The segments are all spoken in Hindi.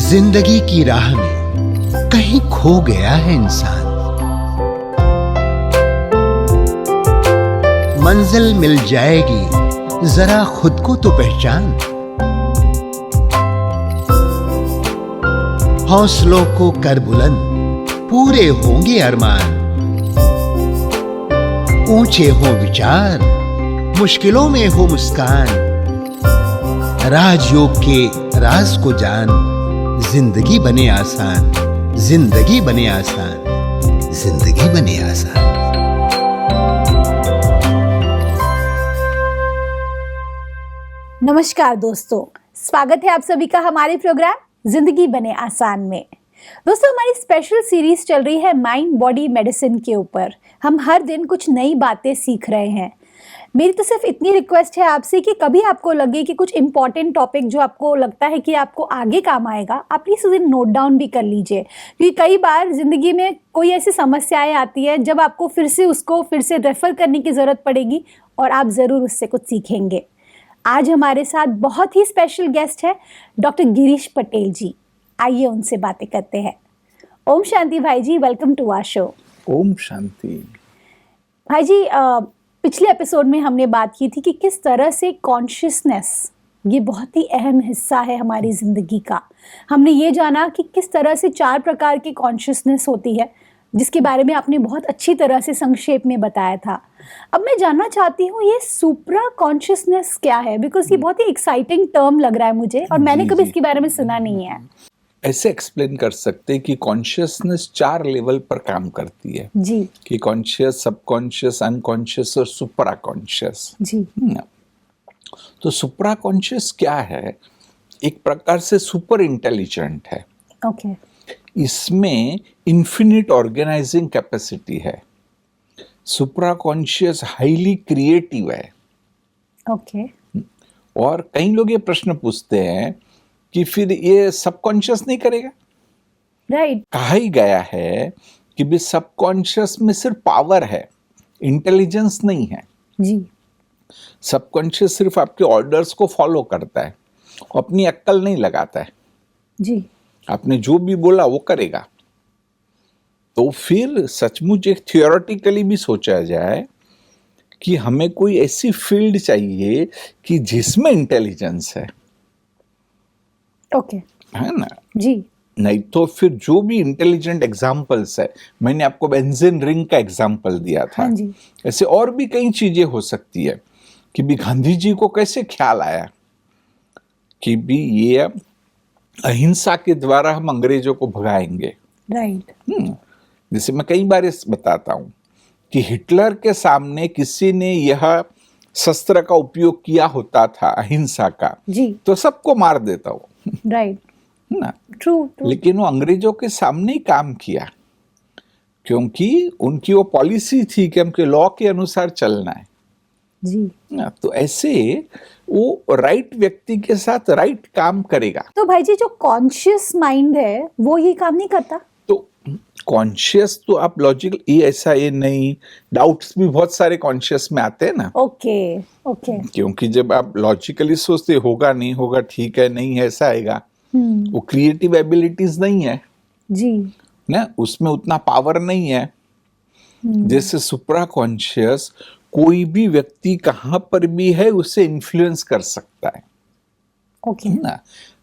जिंदगी की राह में कहीं खो गया है इंसान। मंजिल मिल जाएगी, जरा खुद को तो पहचान। हौसलों को कर बुलंद, पूरे होंगे अरमान। ऊंचे हो विचार, मुश्किलों में हो मुस्कान। राजयोग के राज को जान, जिंदगी बने आसान, जिंदगी बने आसान, जिंदगी बने आसान। नमस्कार दोस्तों, स्वागत है आप सभी का हमारे प्रोग्राम जिंदगी बने आसान में। दोस्तों, हमारी स्पेशल सीरीज चल रही है माइंड बॉडी मेडिसिन के ऊपर। हम हर दिन कुछ नई बातें सीख रहे हैं। मेरी तो सिर्फ इतनी रिक्वेस्ट है आपसे कि कभी आपको लगे कि कुछ इंपॉर्टेंट टॉपिक जो आपको लगता है कि आपको आगे काम आएगा, आप प्लीज उसे नोट डाउन भी कर लीजिए, क्योंकि कई बार जिंदगी में कोई ऐसी समस्याएं आती है जब आपको फिर से रेफर करने की जरूरत पड़ेगी और आप जरूर उससे कुछ सीखेंगे। आज हमारे साथ बहुत ही स्पेशल गेस्ट है डॉक्टर गिरीश पटेल जी। आइए उनसे बातें करते हैं। ओम शांति भाई जी, welcome to our show. Om Shanti. भाई जी, पिछले एपिसोड में हमने बात की थी कि किस तरह से कॉन्शियसनेस ये बहुत ही अहम हिस्सा है हमारी ज़िंदगी का। हमने ये जाना कि किस तरह से 4 प्रकार की कॉन्शियसनेस होती है, जिसके बारे में आपने बहुत अच्छी तरह से संक्षेप में बताया था। अब मैं जानना चाहती हूँ ये सुप्रा कॉन्शियसनेस क्या है, बिकॉज ये बहुत ही एक्साइटिंग टर्म लग रहा है मुझे और मैंने कभी इसके बारे में सुना नहीं है। ऐसे एक्सप्लेन कर सकते हैं कि कॉन्शियसनेस 4 लेवल पर काम करती है जी। कि कॉन्शियस, सबकॉन्शियस, अनकॉन्शियस और सुप्रा कॉन्शियस जी। तो सुप्रा कॉन्शियस क्या है? एक प्रकार से सुपर इंटेलिजेंट है। ओके। इसमें इन्फिनिट ऑर्गेनाइजिंग कैपेसिटी है। सुप्रा कॉन्शियस हाईली क्रिएटिव है। ओके। और कई लोग ये प्रश्न पूछते हैं कि फिर ये सबकॉन्शियस नहीं करेगा? राइट। कहा ही गया है कि भी सबकॉन्शियस में सिर्फ पावर है, इंटेलिजेंस नहीं है। जी। सबकॉन्शियस सिर्फ आपके ऑर्डर्स को फॉलो करता है, अपनी अक्ल नहीं लगाता है। जी। आपने जो भी बोला वो करेगा। तो फिर सचमुच एक थियोरेटिकली भी सोचा जाए कि हमें कोई ऐसी फील्ड चाहिए कि जिसमें इंटेलिजेंस है। ओके। है ना? जी। नहीं तो फिर जो भी इंटेलिजेंट एग्जाम्पल्स है, मैंने आपको बेंजीन रिंग का एग्जाम्पल दिया था। हाँ जी। ऐसे और भी कई चीजें हो सकती है कि भी गांधी जी को कैसे ख्याल आया कि भी ये अहिंसा के द्वारा हम अंग्रेजों को भगाएंगे। राइट। जैसे मैं कई बार इस बताता हूं कि हिटलर के सामने किसी ने यह शस्त्र का उपयोग किया होता था अहिंसा का, जी। तो सबको मार देता वो। राइट। ना? ट्रू। लेकिन वो अंग्रेजों के सामने ही काम किया, क्योंकि उनकी वो पॉलिसी थी कि हमके लॉ के अनुसार चलना है। जी। ना? तो ऐसे वो राइट व्यक्ति के साथ राइट काम करेगा। तो भाई जी, जो कॉन्शियस माइंड है वो ये काम नहीं करता? तो कॉन्शियस तो आप लॉजिकल ये ऐसा ये नहीं, डाउट्स भी बहुत सारे कॉन्शियस में आते हैं ना। ओके। ओके। क्योंकि जब आप लॉजिकली सोचते होगा नहीं होगा, ठीक है नहीं है, ऐसा आएगा। वो क्रिएटिव एबिलिटीज नहीं है जी। ना, उसमें उतना पावर नहीं है। जैसे सुप्रा कॉन्शियस कोई भी व्यक्ति कहां पर भी है उसे इन्फ्लुएंस कर सकता है। ओके। ना,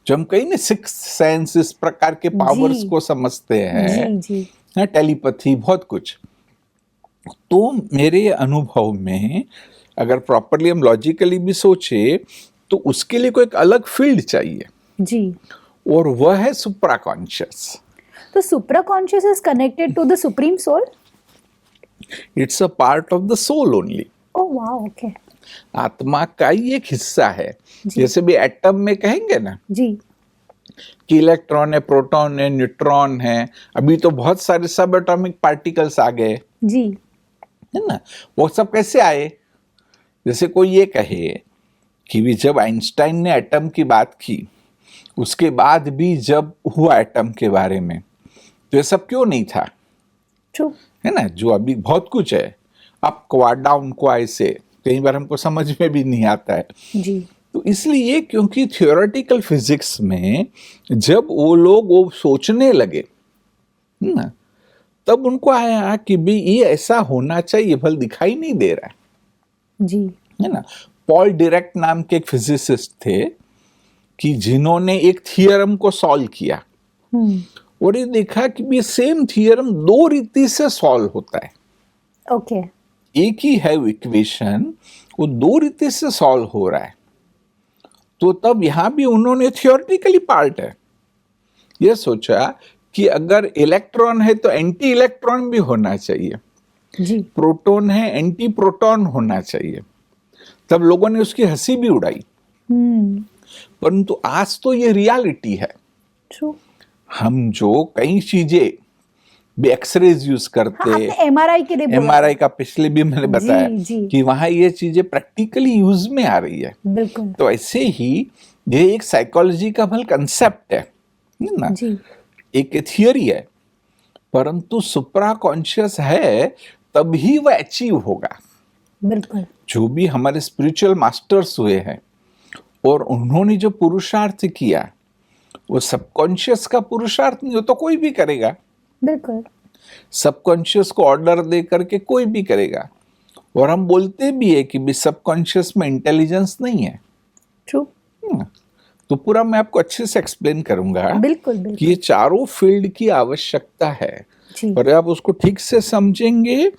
जो हम कहीं ना सिक्स सेंस इस प्रकार के पावर्स को समझते हैं, जी। जी। टेलीपैथी, बहुत कुछ। तो मेरे अनुभव में अगर प्रॉपरली हम लॉजिकली भी सोचे तो उसके लिए कोई एक अलग फील्ड चाहिए, जी। और वह है सुप्रा कॉन्शियस। तो supra conscious is connected to the supreme soul? It's a part of the soul only. Oh wow. Okay. आत्मा का ही एक हिस्सा है। जैसे भी एटम में कहेंगे ना जी। कि इलेक्ट्रॉन है, प्रोटॉन है, न्यूट्रॉन है, अभी तो बहुत सारे सब एटॉमिक पार्टिकल्स आ गए, जी। है ना। वो सब कैसे आए? जैसे कोई ये कहे कि भी जब आइंस्टाइन ने एटम की बात की, उसके बाद भी जब हुआ एटम के बारे में, तो ये सब क्यों नहीं था? ट्रू। है ना, जो अभी बहुत कुछ है, अप क्वा डाउन क्वा, ऐसे कई बार हमको समझ में भी नहीं आता है। जी। तो इसलिए क्योंकि थियोरेटिकल फिजिक्स में जब वो लोग वो सोचने लगे ना, तब उनको आया कि भी ये ऐसा होना चाहिए, भले दिखाई नहीं दे रहा जी है ना। पॉल डिरेक्ट नाम के एक फिजिसिस्ट थे कि जिन्होंने एक थियरम को सॉल्व किया और ये देखा कि भी सेम थियरम दो रीति से सॉल्व होता है। ओके एक ही है इक्वेशन, वो दो रीति से सॉल्व हो रहा है। तो तब यहां भी उन्होंने थियोरेटिकली पार्ट है ये सोचा कि अगर इलेक्ट्रॉन है तो एंटी इलेक्ट्रॉन भी होना चाहिए, जी प्रोटॉन है एंटी प्रोटॉन होना चाहिए। तब लोगों ने उसकी हंसी भी उड़ाई, परंतु आज तो ये रियलिटी है। ट्रू। हम जो कई चीजें भी एक्सरेज यूज करते, हाँ, आपने एमआरआई के लिए बोला एमआरआई का पिछले भी मैंने बताया जी। कि वहां ये चीजें प्रैक्टिकली यूज में आ रही है। बिल्कुल तो ऐसे ही ये एक साइकोलॉजी का भल कंसेप्ट है ना, जी एक थियरी है, परंतु सुप्रा कॉन्शियस है तभी वह अचीव होगा। बिल्कुल जो भी हमारे स्पिरिचुअल मास्टर्स हुए हैं और उन्होंने जो पुरुषार्थ किया वो सबकॉन्शियस का पुरुषार्थ नहीं हो तो कोई भी करेगा। बिल्कुल सबकॉन्शियस को ऑर्डर दे करके कोई भी करेगा। और हम बोलते भी है कि भी सबकॉन्शियस में इंटेलिजेंस नहीं है। ट्रू। तो पूरा मैं आपको अच्छे से एक्सप्लेन करूंगा बिल्कुल कि बिल्कुल ये चारों फील्ड की आवश्यकता है। जी और आप उसको ठीक से समझेंगे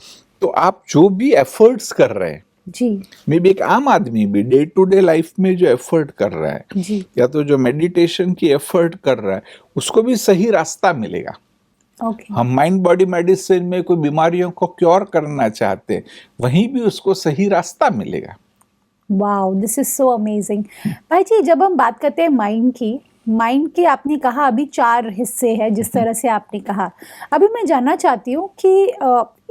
तो आप जो भी एफर्ट्स कर रहे हैं, जी मे बी एक आम आदमी भी डे टू डे लाइफ में जो एफर्ट कर रहा है जी या तो जो मेडिटेशन की एफर्ट कर रहा है उसको भी सही रास्ता मिलेगा। ओके हम माइंड बॉडी मेडिसिन में कोई बीमारियों को क्योर करना चाहते हैं, वहीं भी उसको सही रास्ता मिलेगा। Wow this is so amazing. भाई जी जब हम बात करते हैं माइंड के आपने कहा अभी 4 हिस्से हैं जिस तरह से आपने कहा। अभी मैं जानना चाहती हूँ कि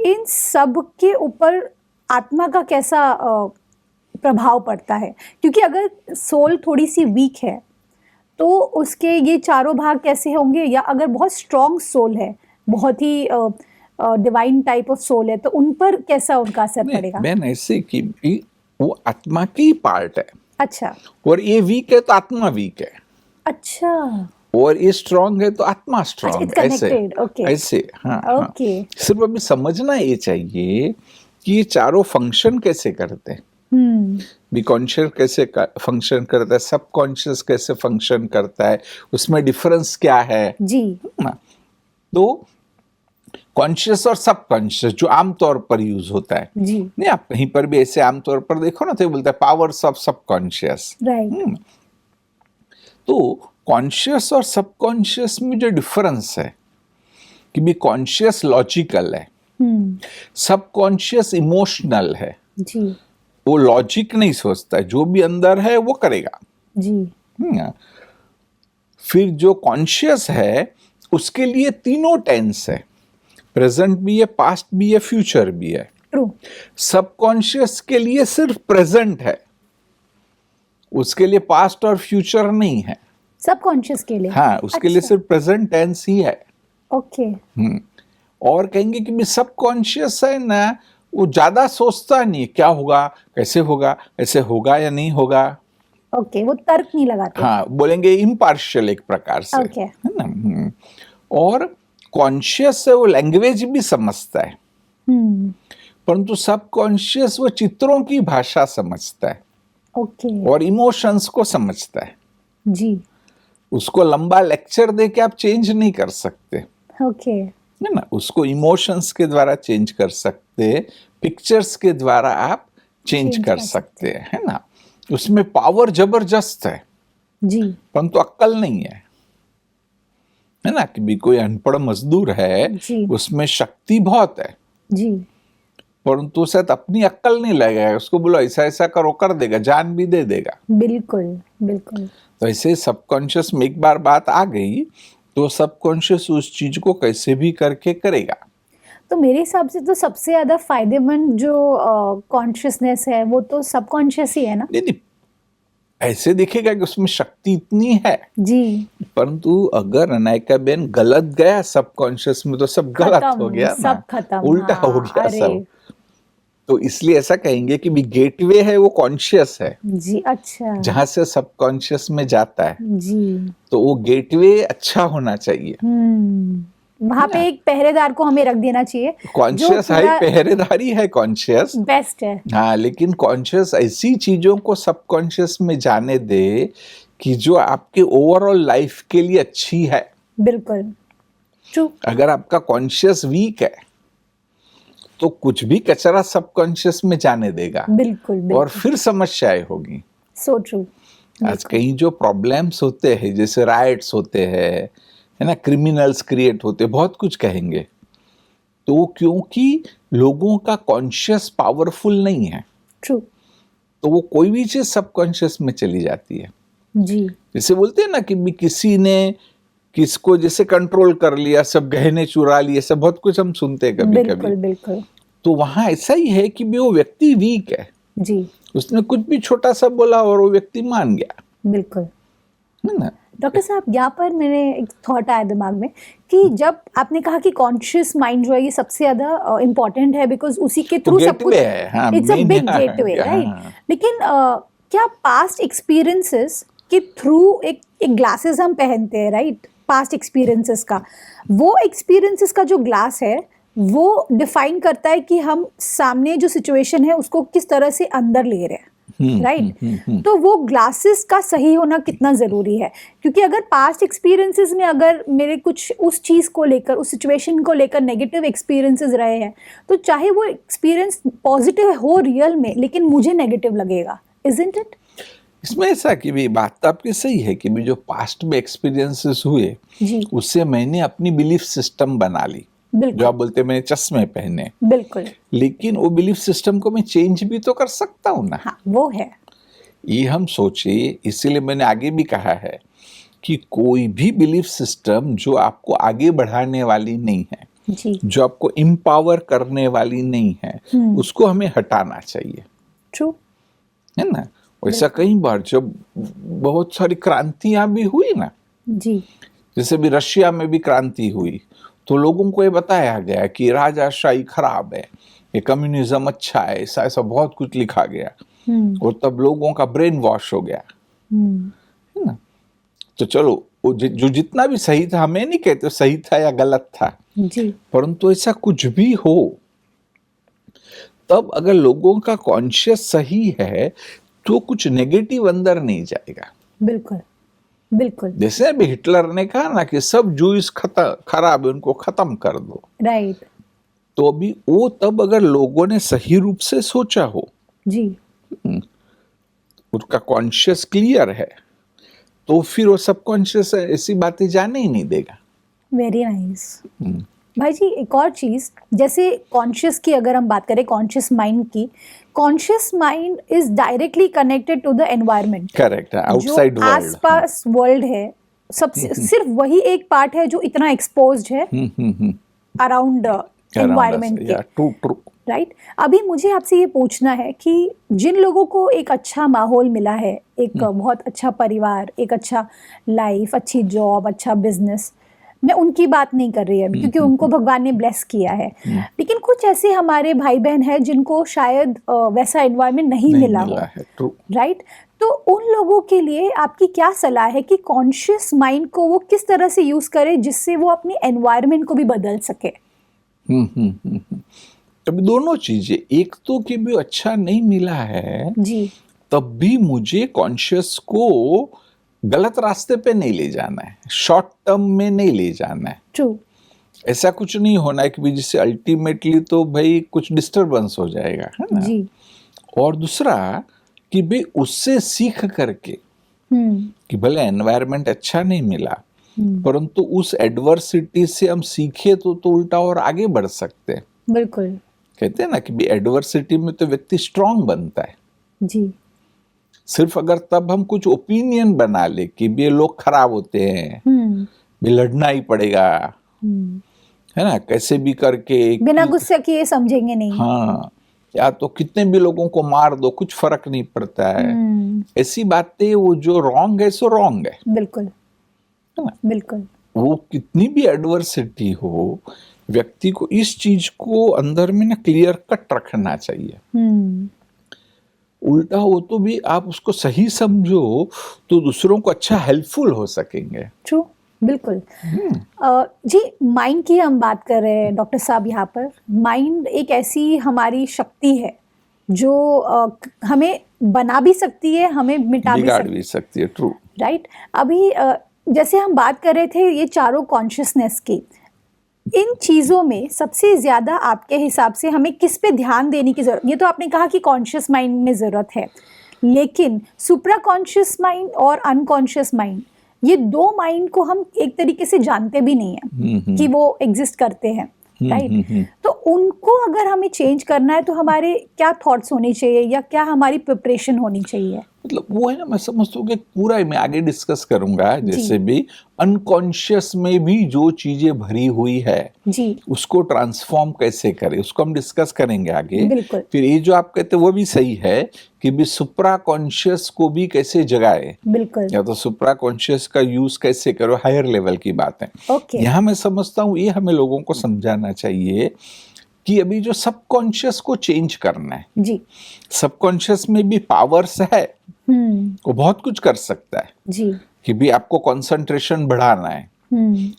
इन सब के ऊपर आत्मा का कैसा प्रभाव पड़ता है, क्योंकि अगर सोल थोड़ी सी वीक है तो उसके ये चारों भाग कैसे होंगे, या अगर बहुत स्ट्रॉन्ग सोल है, बहुत ही डिवाइन टाइप ऑफ सोल है, तो उन पर कैसा उनका असर पड़ेगा? मैं ऐसे कि वो आत्मा की पार्ट है अच्छा और ये वीक है तो आत्मा वीक है, अच्छा और ये स्ट्रांग है तो आत्मा स्ट्रांग it's है। ऐसे connected, okay. ऐसे हाँ Okay. हाँ। सिर्फ अभी समझना ये चाहिए कि ये चारों फंक्शन कैसे करते हैं। भी कॉन्शियस कैसे फंक्शन करता है, सब कॉन्शियस कैसे फंक्शन करता है, उसमें डिफरेंस क्या है जी ना। तो कॉन्शियस और सब कॉन्शियस जो आमतौर पर यूज होता है, जी नहीं आप कहीं पर भी ऐसे आमतौर पर देखो ना तो बोलता है पावर्स ऑफ सब कॉन्शियस। राइट तो कॉन्शियस और सबकॉन्शियस में जो डिफरेंस है कि भी कॉन्शियस लॉजिकल है, सबकॉन्शियस इमोशनल है। जी वो लॉजिक नहीं सोचता है, जो भी अंदर है वो करेगा। जी फिर जो कॉन्शियस है उसके लिए तीनों टेंस है, प्रेजेंट भी है, पास्ट भी है, फ्यूचर भी है। ट्रू सबकॉन्शियस के लिए सिर्फ प्रेजेंट है, उसके लिए पास्ट और फ्यूचर नहीं है। सबकॉन्शियस के लिए हाँ उसके लिए सिर्फ प्रेजेंट टेंस ही है। ओके और कहेंगे कि सबकॉन्शियस है ना, वो ज्यादा सोचता नहीं है क्या होगा, कैसे होगा, ऐसे होगा या नहीं होगा। ओके वो तर्क नहीं लगाते। हाँ बोलेंगे इम्पार्शियल एक प्रकार से ओके है ना। और कॉन्शियस है वो लैंग्वेज भी समझता है, परंतु सबकॉन्शियस वो चित्रों की भाषा समझता है ओके और इमोशंस को समझता है। जी उसको लंबा लेक्चर दे के आप चेंज नहीं कर सकते ओके है ना, उसको इमोशंस के द्वारा चेंज कर सकते, पिक्चर्स के द्वारा आप चेंज कर सकते हैं, है ना। उसमें पावर जबरदस्त है जी परंतु अक्कल नहीं है ना। कि भी कोई अनपढ़ मजदूर है जी उसमें शक्ति बहुत है, जी परंतु शायद अपनी अक्कल नहीं लगेगा, उसको बोलो ऐसा ऐसा करो कर देगा, जान भी दे देगा। बिल्कुल बिल्कुल तो ऐसे सबकॉन्शियस में एक बार बात आ गई तो सबकॉन्शियस उस चीज को कैसे भी करके करेगा। तो मेरे हिसाब से तो सबसे ज्यादा फायदेमंद जो कॉन्शियसनेस है वो तो सबकॉन्शियस ही है ना। नहीं ऐसे दिखेगा कि उसमें शक्ति इतनी है जी परंतु अगर अनायका बेन गलत गया सबकॉन्शियस में तो सब गलत हो गया ना, सब खत्म उल्टा हाँ, हो गया अरे सब। तो इसलिए ऐसा कहेंगे कि भी गेटवे है वो कॉन्शियस है, जी, अच्छा, जहां से सबकॉन्शियस में जाता है, जी, तो वो गेटवे अच्छा होना चाहिए। वहां पे एक पहरेदार को हमें रख देना चाहिए कॉन्शियस है, पहरेदारी है कॉन्शियस, बेस्ट है। हाँ, लेकिन कॉन्शियस ऐसी चीजों को सबकॉन्शियस में जाने दे कि जो आपके ओवरऑल लाइफ के लिए अच्छी है। बिल्कुल ट्रू। अगर आपका कॉन्शियस वीक है तो कुछ भी कचरा सबकॉन्शियस में जाने देगा, बिल्कुल, बिल्कुल, और फिर समस्याएं होगी। So true. आज कहीं जो प्रॉब्लम्स होते हैं, जैसे राइट्स होते हैं, है ना, क्रिमिनल्स क्रिएट होते, बहुत कुछ कहेंगे, तो क्योंकि लोगों का कॉन्शियस पावरफुल नहीं है, ट्रू, तो वो कोई भी चीज सबकॉन्शियस में चली जाती है। जी, जैसे बोलते हैं ना कि भी किसी ने किसको जैसे कंट्रोल कर लिया, सब गहने चुरा लिए, सब बहुत कुछ हम सुनते हैं कभी बिल्कुल, कभी। बिल्कुल, तो वहां ऐसा ही है कि भी वो व्यक्ति वीक है, जी, उसने कुछ भी छोटा सा बोला और वो व्यक्ति मान गया, बिल्कुल। है ना। डॉक्टर साहब, यहाँ पर मेरे एक थॉट आया दिमाग में कि जब आपने कहा कि कॉन्शियस माइंड जो है ये सबसे ज्यादा इम्पोर्टेंट है, बिकॉज उसी के थ्रू सब कुछ, गेटवे है, हाँ, इट्स अ main बिग है, गेटवे, राइट। हाँ। लेकिन क्या पास्ट एक्सपीरियंसेस के थ्रू एक ग्लासेस हम पहनते हैं, राइट, पास्ट एक्सपीरियंसेस का, वो एक्सपीरियंसेस का जो ग्लास है वो डिफाइन करता है कि हम सामने जो सिचुएशन है उसको किस तरह से अंदर ले रहे हैं, राइट। तो वो ग्लासेस का सही होना कितना ज़रूरी है, क्योंकि अगर पास्ट एक्सपीरियंसेस में अगर मेरे कुछ उस चीज़ को लेकर, उस सिचुएशन को लेकर नेगेटिव एक्सपीरियंसेस रहे हैं, तो चाहे वो एक्सपीरियंस पॉजिटिव हो रियल में, लेकिन मुझे नेगेटिव लगेगा, इजंट इट? इसमें ऐसा कि भी बात तो आपकी सही है कि भी जो पास्ट में एक्सपीरियंसेस हुए जी, उससे मैंने अपनी बिलीफ सिस्टम बना ली, बिल्कुल, जो आप बोलते हैं मैंने चश्मे पहने, बिल्कुल, लेकिन वो बिलीफ सिस्टम को मैं चेंज भी तो कर सकता हूँ ना। हाँ, वो है, ये हम सोचे, इसीलिए मैंने आगे भी कहा है कि कोई भी बिलीफ सिस्टम जो आपको आगे बढ़ाने वाली नहीं है, जी, जो आपको एम्पावर करने वाली नहीं है, उसको हमें हटाना चाहिए, ट्रू, है ना। वैसा कई बार जब बहुत सारी क्रांतियां भी हुई ना, जी, जैसे भी रशिया में भी क्रांति हुई, तो लोगों को ये बताया गया कि राजाशाही खराब है, ये कम्युनिज्म अच्छा है, ऐसा ऐसा बहुत कुछ लिखा गया, और तब लोगों का ब्रेन वॉश हो गया, है ना। तो चलो वो जो जितना भी सही था, हमें नहीं कहते सही था या गलत था, जी, परंतु ऐसा कुछ भी हो, तब अगर लोगों का कॉन्शियस सही है तो कुछ नेगेटिव अंदर नहीं जाएगा। बिल्कुल, बिल्कुल, जैसे अभी हिटलर ने कहा ना कि सब जूस खराब है, उनको खत्म कर दो, राइट, तो अभी वो तब अगर लोगों ने सही रूप से सोचा हो, जी, उनका कॉन्शियस क्लियर है, तो फिर वो सबकॉन्शियस ऐसी बातें जाने ही नहीं देगा। Very nice. भाई जी, एक और चीज़, जैसे कॉन्शियस की अगर हम बात करें, कॉन्शियस माइंड की, conscious mind is directly connected to the environment. Correct है, आउटसाइड वर्ल्ड, आसपास वर्ल्ड है, सब सिर्फ वही एक पार्ट है जो इतना एक्सपोज्ड है अराउंड एनवायरनमेंट के, ट्रू ट्रू, राइट। अभी मुझे आपसे ये पूछना है कि जिन लोगों को एक अच्छा माहौल मिला है, एक बहुत अच्छा परिवार, एक अच्छा लाइफ, अच्छी जॉब, अच्छा बिजनेस, मैं उनकी बात नहीं कर रही है क्योंकि उनको भगवान ने ब्लेस किया है, लेकिन कुछ ऐसे हमारे भाई बहन हैं जिनको शायद वैसा एनवायरनमेंट नहीं मिला हो, राइट। तो उन लोगों के लिए आपकी क्या सलाह है कि कॉन्शियस माइंड को वो किस तरह से यूज करे जिससे वो अपनी एनवायरनमेंट को भी बदल सके? अभी दोनों चीजें, एक तो कि भी अच्छा नहीं मिला है जी, तब भी मुझे कॉन्शियस को गलत रास्ते पे नहीं ले जाना है, शॉर्ट टर्म में नहीं ले जाना है। ट्रू, ऐसा कुछ नहीं होना है कि जिससे अल्टीमेटली तो भाई कुछ डिस्टरबेंस हो जाएगा, है ना। जी, और दूसरा कि भाई उससे सीख करके कि भले एनवायरनमेंट अच्छा नहीं मिला, परंतु उस एडवर्सिटी से हम सीखे तो उल्टा और आगे बढ़ सकते हैं। बिल्कुल, कहते हैं ना कि एडवर्सिटी में तो व्यक्ति स्ट्रांग बनता है। जी, सिर्फ अगर तब हम कुछ ओपिनियन बना ले कि ये लोग खराब होते हैं, भी लड़ना ही पड़ेगा, है ना, कैसे भी करके, बिना गुस्से किए समझेंगे नहीं, हाँ, या तो कितने भी लोगों को मार दो, कुछ फर्क नहीं पड़ता है, ऐसी बातें, वो जो रॉन्ग है सो रॉन्ग है, बिल्कुल, है ना। बिल्कुल, वो कितनी भी एडवर्सिटी हो, व्यक्ति को इस चीज को अंदर में ना क्लियर कट रखना चाहिए। उल्टा हो तो भी आप उसको सही समझो तो दूसरों को अच्छा हेल्पफुल हो सकेंगे। ट्रू, बिल्कुल। जी, माइंड की हम बात कर रहे हैं डॉक्टर साहब यहाँ पर। माइंड एक ऐसी हमारी शक्ति है जो हमें बना भी सकती है, हमें मिटा भी सकती है। True, right. अभी जैसे हम बात कर रहे थे ये चारों कॉन्शियसनेस की, इन चीज़ों में सबसे ज़्यादा आपके हिसाब से हमें किस पे ध्यान देने की ज़रूरत? ये तो आपने कहा कि कॉन्शियस माइंड में ज़रूरत है, लेकिन सुप्रा कॉन्शियस माइंड और अनकॉन्शियस माइंड, ये दो माइंड को हम एक तरीके से जानते भी नहीं है कि वो एग्जिस्ट करते हैं, राइट? तो उनको अगर हमें चेंज करना है तो हमारे क्या थॉट्स होने चाहिए या क्या हमारी प्रिपरेशन होनी चाहिए? मतलब वो है ना, मैं समझता हूँ कि पूरा मैं आगे डिस्कस करूंगा। जैसे भी अनकॉन्शियस में भी जो चीजें भरी हुई है जी, उसको ट्रांसफॉर्म कैसे करें उसको हम डिस्कस करेंगे आगे। बिल्कुल। फिर ये जो आप कहते हैं वो भी सही है कि भी सुप्रा कॉन्शियस को भी कैसे जगाए, बिल्कुल, या तो सुप्रा कॉन्शियस का यूज कैसे करो, हायर लेवल की बात है। ओके। यहाँ मैं समझता हूँ ये हमें लोगों को समझाना चाहिए कि अभी जो सबकॉन्शियस को चेंज करना है जी, सबकॉन्शियस में भी पावर्स है, वो बहुत कुछ कर सकता है जी, कि भी आपको कंसंट्रेशन बढ़ाना है,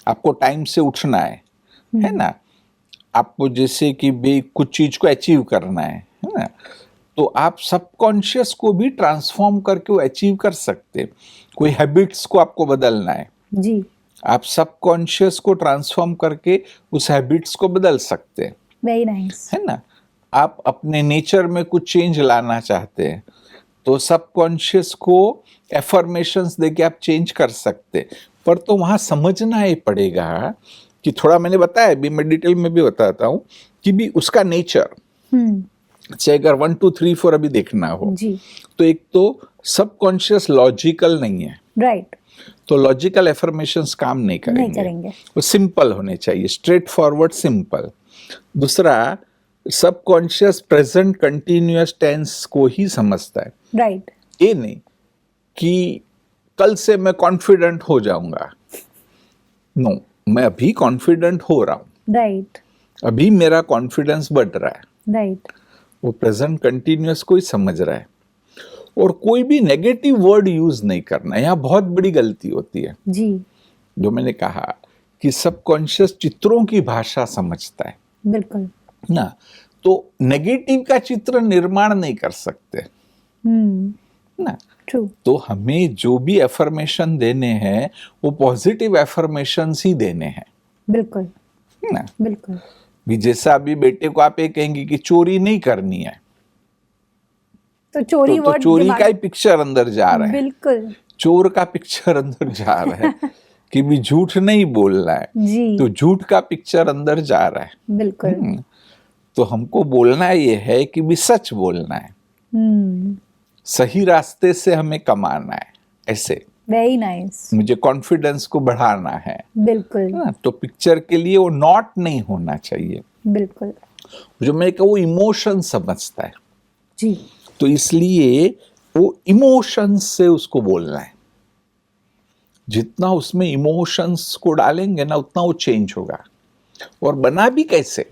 आपको टाइम से उठना है ना, आपको जैसे कि भी कुछ चीज को अचीव करना है ना, तो आप सबकॉन्शियस को भी ट्रांसफॉर्म करके वो अचीव कर सकते हैं। कोई हैबिट्स को आपको बदलना है जी, आप सबकॉन्शियस को ट्रांसफॉर्म करके उस हैबिट्स को बदल सकते हैं, वेरी नाइस, है ना। आप अपने नेचर में कुछ चेंज लाना चाहते हैं तो सबकॉन्शियस को एफर्मेशंस देके आप चेंज कर सकते, पर तो वहां समझना ही पड़ेगा कि थोड़ा मैंने बताया भी, मैं डिटेल में भी बताता हूँ कि भी उसका नेचर, चाहे अगर 1 2 3 4 अभी देखना हो जी, तो एक तो सबकॉन्शियस लॉजिकल नहीं है, राइट, तो लॉजिकल एफर्मेशंस काम नहीं करेंगे, वो सिंपल होने चाहिए, स्ट्रेट फॉरवर्ड सिंपल। दूसरा, सबकॉन्शियस प्रेजेंट कंटिन्यूअस टेंस को ही समझता है, राइट, ये नहीं कि कल से मैं कॉन्फिडेंट हो जाऊंगा, नो, मैं अभी कॉन्फिडेंट हो रहा हूं, राइट, अभी मेरा कॉन्फिडेंस बढ़ रहा है, राइट, वो प्रेजेंट कंटिन्यूअस को ही समझ रहा है। और कोई भी नेगेटिव वर्ड यूज नहीं करना, यहाँ बहुत बड़ी गलती होती है जी, जो मैंने कहा कि सबकॉन्शियस चित्रों की भाषा समझता है बिल्कुल, ना, तो नेगेटिव का चित्र निर्माण नहीं कर सकते ना। ट्रू, तो हमें जो भी एफर्मेशन देने हैं वो पॉजिटिव एफर्मेशंस ही देने हैं बिल्कुल, ना। बिल्कुल, भी जैसा अभी बेटे को आप ये कहेंगे कि चोरी नहीं करनी है, तो चोरी तो वर्ड चोरी का ही पिक्चर अंदर जा रहा है, बिल्कुल, चोर का पिक्चर अंदर जा रहा है कि भी झूठ नहीं बोलना है, जी, तो झूठ का पिक्चर अंदर जा रहा है। बिल्कुल, तो हमको बोलना ये है कि भी सच बोलना है, सही रास्ते से हमें कमाना है, ऐसे वेरी नाइस, मुझे कॉन्फिडेंस को बढ़ाना है, बिल्कुल, तो पिक्चर के लिए वो नॉट नहीं होना चाहिए। बिल्कुल, जो मैं कहूँ वो इमोशन समझता है, जी, तो इसलिए वो इमोशंस से उसको बोलना है, जितना उसमें इमोशंस को डालेंगे ना उतना वो चेंज होगा। और बना भी कैसे,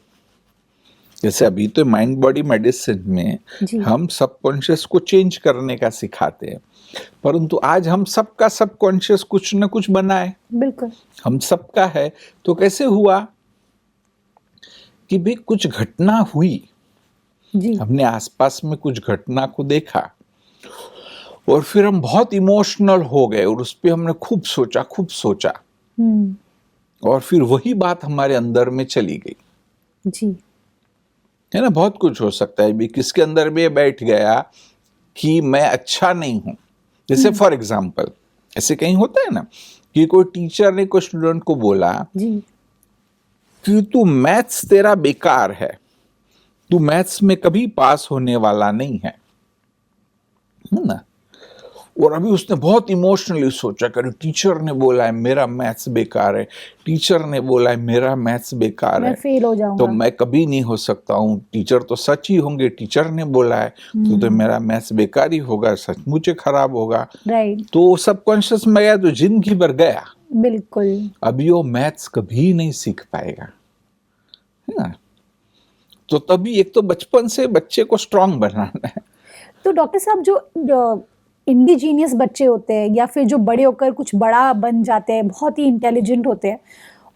जैसे अभी तो माइंड बॉडी मेडिसिन में जी, हम सबकॉन्शियस को चेंज करने का सिखाते हैं, परंतु आज हम सबका सबकॉन्शियस कुछ न कुछ बना है, बिल्कुल, हम सबका है। तो कैसे हुआ कि भी कुछ घटना हुई, जी, हमने आसपास में कुछ घटना को देखा और फिर हम बहुत इमोशनल हो गए और उस पर हमने खूब सोचा और फिर वही बात हमारे अंदर में चली गई, जी, है ना। बहुत कुछ हो सकता है भी, किसके अंदर में बैठ गया कि मैं अच्छा नहीं हूं। जैसे फॉर एग्जाम्पल ऐसे कहीं होता है ना कि कोई टीचर ने कोई स्टूडेंट को बोला जी, कि तू मैथ्स तेरा बेकार है, तू मैथ्स में कभी पास होने वाला नहीं है ना। और अभी उसने बहुत इमोशनली सोचा कि टीचर ने बोला है मेरा मैथ्स बेकार है, टीचर ने बोला है मेरा मैथ्स बेकार मैं है, फेल हो जाऊंगा, तो मैं कभी नहीं हो सकता हूँ, टीचर तो सच ही होंगे, टीचर ने बोला है तो मेरा मैथ्स बेकार ही होगा, सचमुच खराब होगा। राइट, तो सबकॉन्शियस में गया तो जिंदगी भर गया, बिल्कुल, अभी वो मैथ्स कभी नहीं सीख पाएगा। ना। तो तभी एक तो बचपन से बच्चे को स्ट्रांग बनाना है। तो डॉक्टर साहब, जो इंडिजीनियस बच्चे होते हैं या फिर जो बड़े होकर कुछ बड़ा बन जाते हैं, बहुत ही इंटेलिजेंट होते हैं,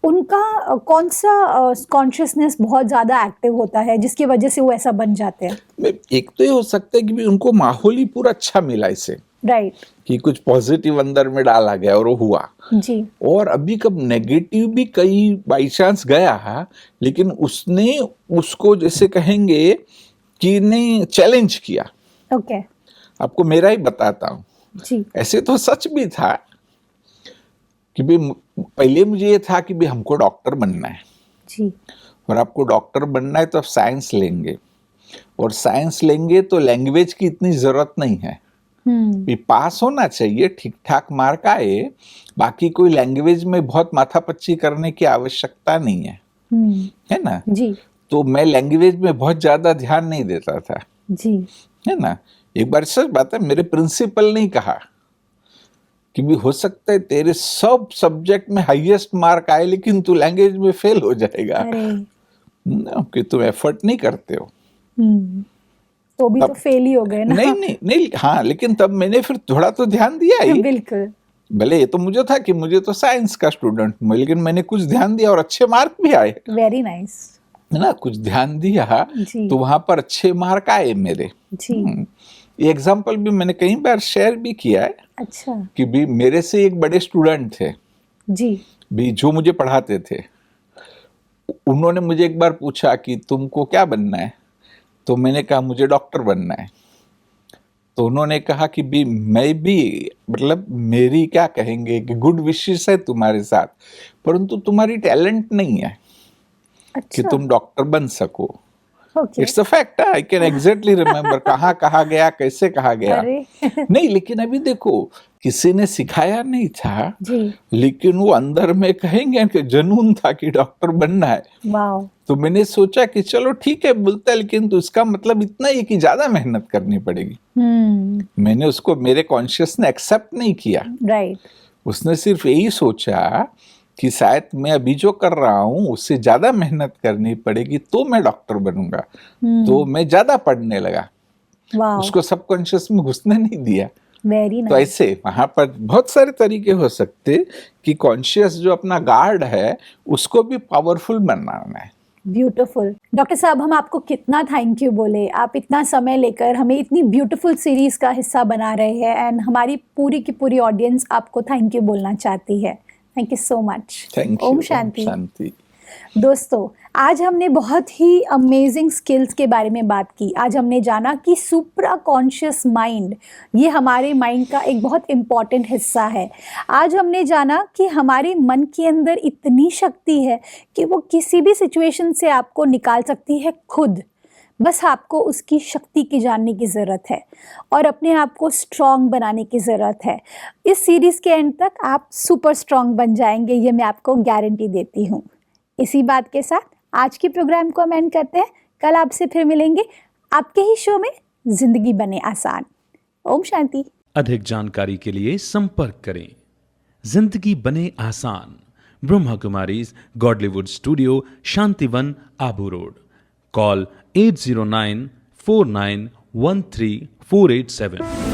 उनका कौन सा कॉन्शियसनेस बहुत ज़्यादा एक्टिव होता है जिसकी वजह से वो ऐसा बन जाते हैं? एक तो ये हो सकता है कि भी उनको माहौल ही पूरा अच्छा मिला इसे, राइट। कि कुछ पॉजिटिव अंदर में डाला गया और वो हुआ। जी। और अभी कब नेगेटिव भी कई बाई चांस गया है, लेकिन उसने उसको जैसे कहेंगे कि नहीं चैलेंज किया। ओके। आपको मेरा ही बताता हूँ। जी। ऐसे तो सच भी था कि भी पहले मुझे ये था कि भी हमको डॉक्टर बनना है, जी। और आपको डॉक्टर बनना है तो आप साइंस लेंगे, और साइंस लेंगे तो लैंग्वेज की इतनी जरूरत नहीं है, भी पास होना चाहिए, ठीक ठाक मार्क आए, बाकी कोई लैंग्वेज में बहुत माथापच्ची करने की आवश्यकता नहीं है, है ना। जी। तो मैं लैंग्वेज में बहुत ज्यादा ध्यान नहीं देता था, जी। है ना। एक बार सच बात है, मेरे प्रिंसिपल ने कहा कि भी हो सकता है तेरे सब सब्जेक्ट में हाईएस्ट मार्क आए लेकिन तू लैंग्वेज में फेल हो जाएगा, अरे। कि तुम एफर्ट नहीं करते हो। तो भी तो फेल ही हो गए ना। नहीं, हाँ, लेकिन तब मैंने फिर थोड़ा तो ध्यान दिया ही। बिल्कुल। भले ये तो मुझे था कि मुझे तो साइंस का स्टूडेंट हूँ, लेकिन मैंने कुछ ध्यान दिया और अच्छे मार्क भी आए, वेरी नाइस। है ना। कुछ ध्यान दिया जी। तो वहां पर अच्छे मार्क आए मेरे। जी। ये एग्जाम्पल भी मैंने कई बार शेयर भी किया है। अच्छा। कि भी मेरे से एक बड़े स्टूडेंट थे जी। भी, जो मुझे पढ़ाते थे। उन्होंने मुझे एक बार पूछा कि तुमको क्या बनना है, तो मैंने कहा मुझे डॉक्टर बनना है। तो उन्होंने कहा कि भी मैं भी, मतलब मेरी क्या कहेंगे कि गुड विशेस है तुम्हारे साथ, परंतु तुम्हारी टैलेंट नहीं है कि तुम डॉक्टर बन सको। It's a fact, I can exactly remember कहाँ कहा गया, कैसे कहा गया। नहीं, लेकिन अभी देखो, किसी ने सिखाया नहीं था जी। लेकिन वो अंदर में कहेंगे कि जुनून था कि डॉक्टर बनना है। वाओ। तो मैंने सोचा कि चलो ठीक है बोलता है, लेकिन तो इसका मतलब इतना ही कि ज्यादा मेहनत करनी पड़ेगी। मैंने उसको, मेरे कॉन्शियस ने एक्सेप्ट नहीं किया। राइट। उसने सिर्फ यही सोचा कि शायद मैं अभी जो कर रहा हूँ उससे ज्यादा मेहनत करनी पड़ेगी तो मैं डॉक्टर बनूंगा। तो मैं ज्यादा पढ़ने लगा। उसको सबकॉन्शियस में घुसने नहीं दिया। वेरी तो ऐसे वहां पर बहुत सारे तरीके हो सकते कि कॉन्शियस जो अपना गार्ड है उसको भी पावरफुल बनाना है। ब्यूटीफुल। डॉक्टर साहब, हम आपको कितना थैंक यू बोले, आप इतना समय लेकर हमें इतनी ब्यूटीफुल सीरीज का हिस्सा बना रहे हैं, एंड हमारी पूरी की पूरी ऑडियंस आपको थैंक यू बोलना चाहती है। Thank you so much. Thank you. ओम शांति। शांति। दोस्तों, आज हमने बहुत ही अमेजिंग स्किल्स के बारे में बात की। आज हमने जाना कि सुप्रा कॉन्शियस माइंड, ये हमारे माइंड का एक बहुत इम्पॉर्टेंट हिस्सा है। आज हमने जाना कि हमारे मन के अंदर इतनी शक्ति है कि वो किसी भी सिचुएशन से आपको निकाल सकती है खुद। बस आपको उसकी शक्ति की जानने की ज़रूरत है और अपने आप को स्ट्रॉन्ग बनाने की ज़रूरत है। इस सीरीज़ के एंड तक आप सुपर स्ट्रॉन्ग बन जाएंगे, ये मैं आपको गारंटी देती हूँ। इसी बात के साथ आज के प्रोग्राम को हम एंड करते हैं। कल आपसे फिर मिलेंगे आपके ही शो में जिंदगी बने आसान। ओम शांति। अधिक जानकारी के लिए संपर्क करें। जिंदगी बने आसान, Brahma Kumaris Godlywood studio, Shantivan, Abu road. Call 80949134887।